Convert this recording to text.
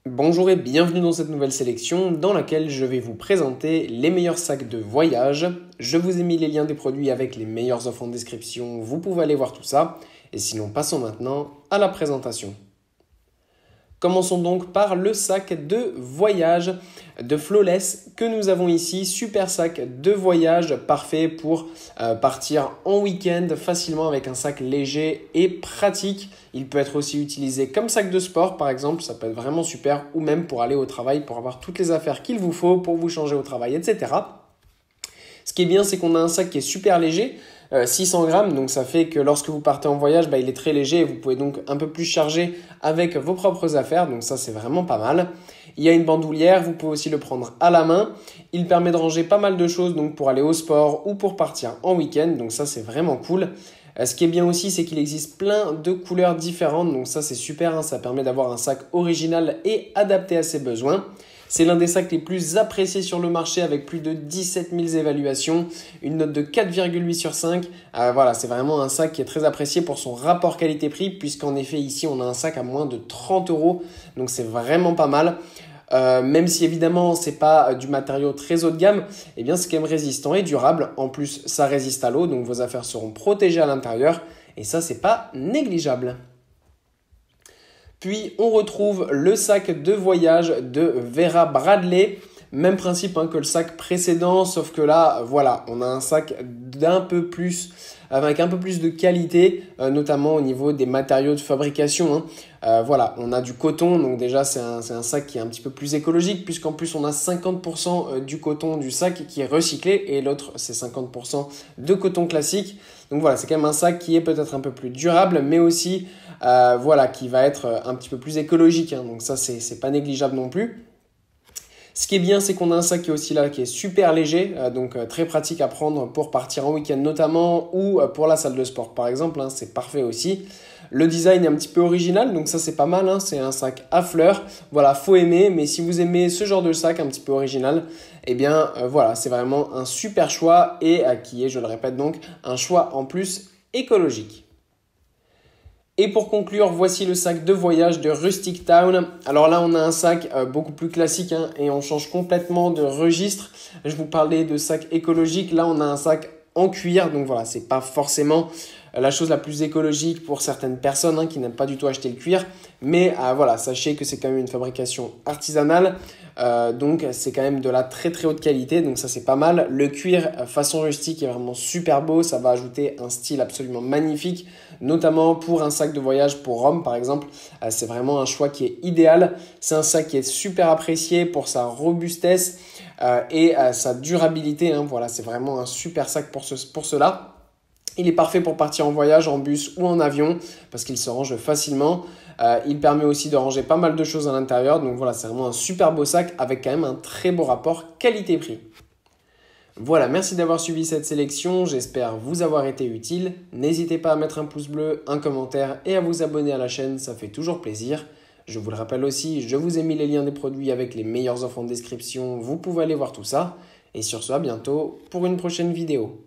Bonjour et bienvenue dans cette nouvelle sélection dans laquelle je vais vous présenter les meilleurs sacs de voyage. Je vous ai mis les liens des produits avec les meilleures offres en description, vous pouvez aller voir tout ça. Et sinon, passons maintenant à la présentation. Commençons donc par le sac de voyage de Flawless que nous avons ici. Super sac de voyage parfait pour partir en week-end facilement avec un sac léger et pratique. Il peut être aussi utilisé comme sac de sport par exemple, ça peut être vraiment super, ou même pour aller au travail, pour avoir toutes les affaires qu'il vous faut pour vous changer au travail, etc. Ce qui est bien, c'est qu'on a un sac qui est super léger, 600 grammes, donc ça fait que lorsque vous partez en voyage, il est très léger et vous pouvez donc un peu plus charger avec vos propres affaires, donc ça c'est vraiment pas mal. Il y a une bandoulière, vous pouvez aussi le prendre à la main. Il permet de ranger pas mal de choses donc pour aller au sport ou pour partir en week-end, donc ça c'est vraiment cool. Ce qui est bien aussi, c'est qu'il existe plein de couleurs différentes, donc ça c'est super, hein, ça permet d'avoir un sac original et adapté à ses besoins. C'est l'un des sacs les plus appréciés sur le marché avec plus de 17 000 évaluations, une note de 4,8 sur 5. Voilà, c'est vraiment un sac qui est très apprécié pour son rapport qualité-prix puisqu'en effet ici on a un sac à moins de 30 €, donc c'est vraiment pas mal. Même si évidemment c'est pas du matériau très haut de gamme, eh bien c'est quand même résistant et durable. En plus ça résiste à l'eau, donc vos affaires seront protégées à l'intérieur et ça c'est pas négligeable. Puis on retrouve le sac de voyage de Vera Bradley. Même principe que le sac précédent, sauf que là, voilà, on a un sac avec un peu plus de qualité, notamment au niveau des matériaux de fabrication. Voilà, on a du coton, donc déjà c'est un sac qui est un petit peu plus écologique, puisqu'en plus on a 50% du coton du sac qui est recyclé, et l'autre c'est 50% de coton classique. Donc voilà, c'est quand même un sac qui est peut-être un peu plus durable, mais aussi voilà, qui va être un petit peu plus écologique. Donc ça, c'est pas négligeable non plus. Ce qui est bien, c'est qu'on a un sac qui est aussi là, qui est super léger, donc très pratique à prendre pour partir en week-end notamment, ou pour la salle de sport par exemple, c'est parfait aussi. Le design est un petit peu original, donc ça c'est pas mal, c'est un sac à fleurs. Voilà, faut aimer, mais si vous aimez ce genre de sac un petit peu original, eh bien voilà, c'est vraiment un super choix et qui est, je le répète donc, un choix en plus écologique. Et pour conclure, voici le sac de voyage de Rustic Town. Alors là, on a un sac beaucoup plus classique et on change complètement de registre. Je vous parlais de sac écologique. Là, on a un sac en cuir. Donc voilà, c'est pas forcément la chose la plus écologique pour certaines personnes qui n'aiment pas du tout acheter le cuir. Mais voilà, sachez que c'est quand même une fabrication artisanale. Donc c'est quand même de la très très haute qualité, donc ça c'est pas mal. Le cuir façon rustique est vraiment super beau, ça va ajouter un style absolument magnifique, notamment pour un sac de voyage pour Rome par exemple. C'est vraiment un choix qui est idéal. C'est un sac qui est super apprécié pour sa robustesse et sa durabilité. Voilà, c'est vraiment un super sac pour cela. Il est parfait pour partir en voyage, en bus ou en avion parce qu'il se range facilement. Il permet aussi de ranger pas mal de choses à l'intérieur. Donc voilà, c'est vraiment un super beau sac avec quand même un très beau rapport qualité-prix. Voilà, merci d'avoir suivi cette sélection. J'espère vous avoir été utile. N'hésitez pas à mettre un pouce bleu, un commentaire et à vous abonner à la chaîne, ça fait toujours plaisir. Je vous le rappelle aussi, je vous ai mis les liens des produits avec les meilleures offres en description. Vous pouvez aller voir tout ça. Et sur ce, à bientôt pour une prochaine vidéo.